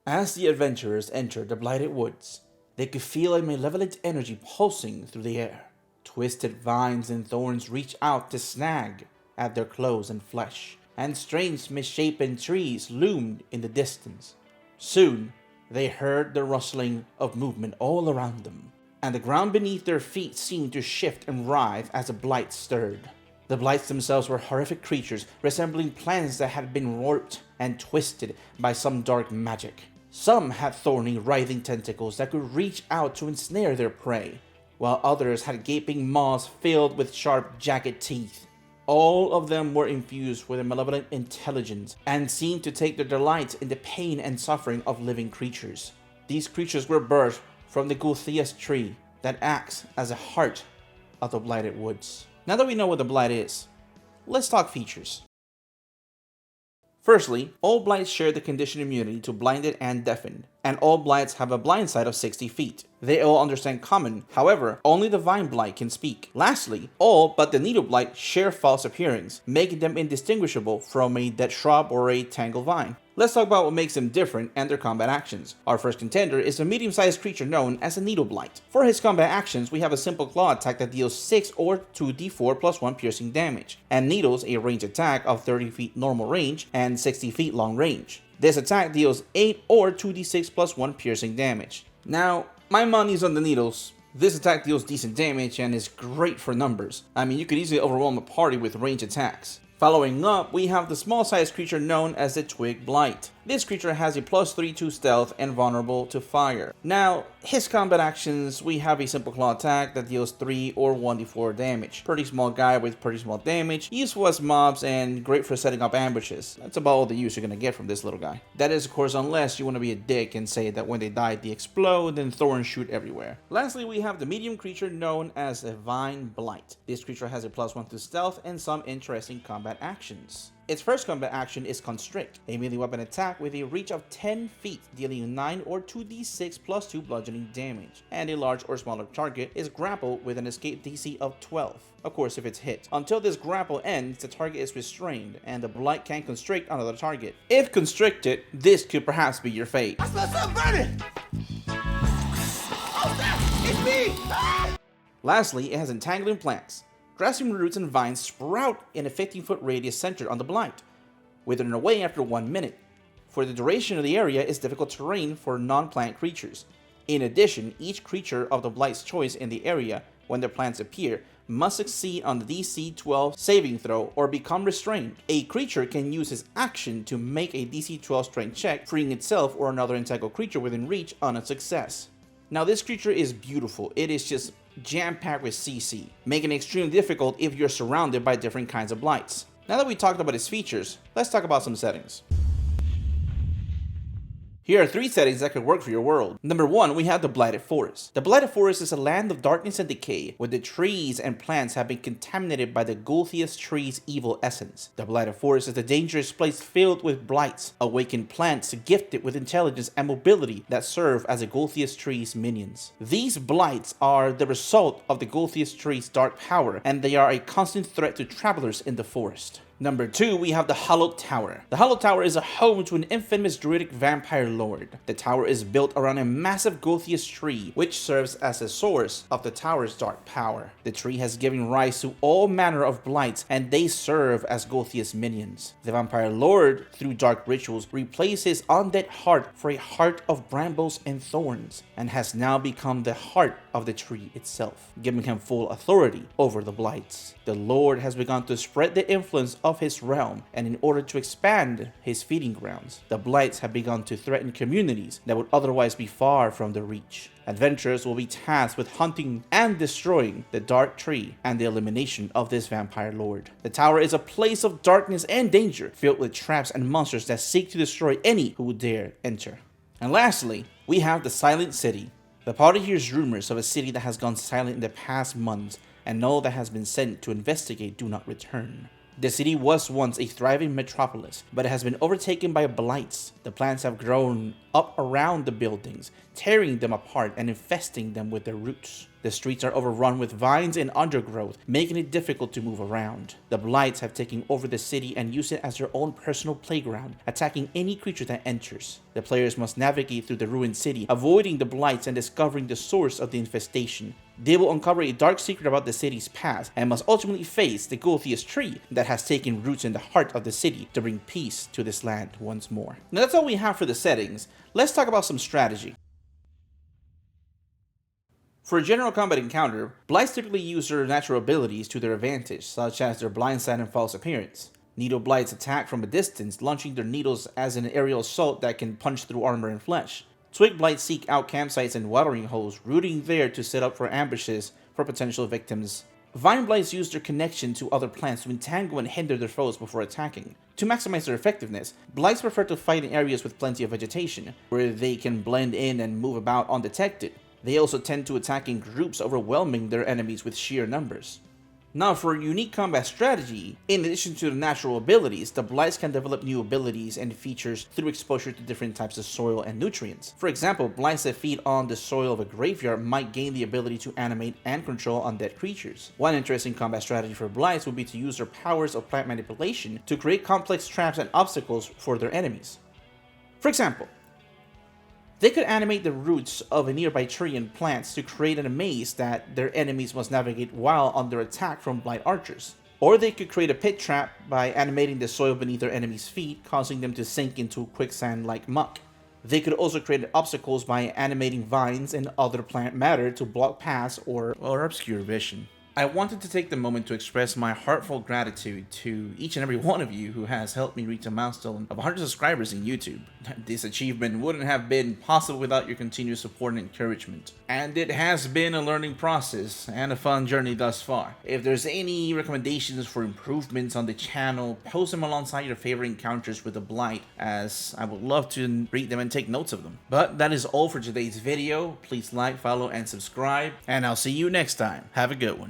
As the adventurers entered the Blighted Woods, they could feel a malevolent energy pulsing through the air. Twisted vines and thorns reached out to snag at their clothes and flesh, and strange misshapen trees loomed in the distance. Soon, they heard the rustling of movement all around them, and the ground beneath their feet seemed to shift and writhe as the blight stirred. The blights themselves were horrific creatures resembling plants that had been warped and twisted by some dark magic. Some had thorny, writhing tentacles that could reach out to ensnare their prey, while others had gaping maws filled with sharp, jagged teeth. All of them were infused with a malevolent intelligence and seemed to take their delight in the pain and suffering of living creatures. These creatures were birthed from the Gulthias tree that acts as a heart of the Blighted Woods. Now that we know what the Blight is, let's talk features. Firstly, all blights share the condition immunity to blinded and deafened, and all blights have a blind sight of 60 feet. They all understand common, however, only the vine blight can speak. Lastly, all but the needle blight share false appearance, making them indistinguishable from a dead shrub or a tangled vine. Let's talk about what makes them different and their combat actions. Our first contender is a medium-sized creature known as a needle blight. For his combat actions, we have a simple claw attack that deals 6 or 2d4 plus 1 piercing damage, and needles a range attack of 30 feet normal range and 60 feet long range. This attack deals 8 or 2d6 plus 1 piercing damage. Now, my money's on the needles. This attack deals decent damage and is great for numbers. I mean, you could easily overwhelm a party with range attacks. Following up, we have the small-sized creature known as the Twig Blight. This creature has a +3 to stealth and vulnerable to fire. Now, his combat actions, we have a simple claw attack that deals 3 or 1d4 damage. Pretty small guy with pretty small damage, useful as mobs and great for setting up ambushes. That's about all the use you're gonna get from this little guy. That is, of course, unless you want to be a dick and say that when they die they explode and thorns shoot everywhere. Lastly, we have the medium creature known as a Vine Blight. This creature has a +1 to stealth and some interesting combat actions. Its first combat action is Constrict, a melee weapon attack with a reach of 10 feet, dealing 9 or 2d6 plus 2 bludgeoning damage, and a large or smaller target is grappled with an escape DC of 12. Of course, if it's hit. Until this grapple ends, the target is restrained, and the blight can constrict another target. If constricted, this could perhaps be your fate. I smell something burning! Oh, snap! It's me! Ah! Lastly, it has Entangling Plants. Grassy roots and vines sprout in a 15-foot radius centered on the blight, withering away after 1 minute. For the duration of the area is difficult terrain for non-plant creatures. In addition, each creature of the blight's choice in the area, when their plants appear, must succeed on the DC 12 saving throw or become restrained. A creature can use his action to make a DC 12 strength check, freeing itself or another entangled creature within reach on a success. Now, this creature is beautiful. It is just jam-packed with CC, making it extremely difficult if you're surrounded by different kinds of blights. Now that we talked about its features, let's talk about some settings. Here are 3 settings that could work for your world. Number 1, we have the Blighted Forest. The Blighted Forest is a land of darkness and decay, where the trees and plants have been contaminated by the Gulthias tree's evil essence. The Blighted Forest is a dangerous place filled with blights, awakened plants gifted with intelligence and mobility that serve as the Gulthias tree's minions. These blights are the result of the Gulthias tree's dark power, and they are a constant threat to travelers in the forest. Number 2, we have the Hollowed Tower. The Hollowed Tower is a home to an infamous druidic vampire lord. The tower is built around a massive Gulthias tree, which serves as the source of the tower's dark power. The tree has given rise to all manner of blights, and they serve as Gulthias minions. The vampire lord, through dark rituals, replaced his undead heart for a heart of brambles and thorns, and has now become the heart of the tree itself, giving him full authority over the blights. The lord has begun to spread the influence of his realm, and in order to expand his feeding grounds, the blights have begun to threaten communities that would otherwise be far from their reach. Adventurers will be tasked with hunting and destroying the dark tree and the elimination of this vampire lord. The tower is a place of darkness and danger, filled with traps and monsters that seek to destroy any who would dare enter. And lastly, we have the Silent City. The party hears rumors of a city that has gone silent in the past months, and all that has been sent to investigate do not return. The city was once a thriving metropolis, but it has been overtaken by blights. The plants have grown up around the buildings, tearing them apart and infesting them with their roots. The streets are overrun with vines and undergrowth, making it difficult to move around. The blights have taken over the city and use it as their own personal playground, attacking any creature that enters. The players must navigate through the ruined city, avoiding the blights and discovering the source of the infestation. They will uncover a dark secret about the city's past and must ultimately face the Gulthius tree that has taken roots in the heart of the city to bring peace to this land once more. Now that's all we have for the settings. Let's talk about some strategy. For a general combat encounter, blights typically use their natural abilities to their advantage, such as their blindside and false appearance. Needle blights attack from a distance, launching their needles as an aerial assault that can punch through armor and flesh. Twig blights seek out campsites and watering holes, rooting there to set up for ambushes for potential victims. Vine blights use their connection to other plants to entangle and hinder their foes before attacking. To maximize their effectiveness, blights prefer to fight in areas with plenty of vegetation, where they can blend in and move about undetected. They also tend to attack in groups, overwhelming their enemies with sheer numbers. Now, for a unique combat strategy, in addition to the natural abilities, the blights can develop new abilities and features through exposure to different types of soil and nutrients. For example, blights that feed on the soil of a graveyard might gain the ability to animate and control undead creatures. One interesting combat strategy for blights would be to use their powers of plant manipulation to create complex traps and obstacles for their enemies. For example, they could animate the roots of a nearby tree and plants to create a maze that their enemies must navigate while under attack from blight archers. Or they could create a pit trap by animating the soil beneath their enemies' feet, causing them to sink into quicksand like muck. They could also create obstacles by animating vines and other plant matter to block paths or obscure vision. I wanted to take the moment to express my heartfelt gratitude to each and every one of you who has helped me reach a milestone of 100 subscribers in YouTube. This achievement wouldn't have been possible without your continued support and encouragement. And it has been a learning process and a fun journey thus far. If there's any recommendations for improvements on the channel, post them alongside your favorite encounters with the Blight, as I would love to read them and take notes of them. But that is all for today's video. Please like, follow, and subscribe, and I'll see you next time. Have a good one.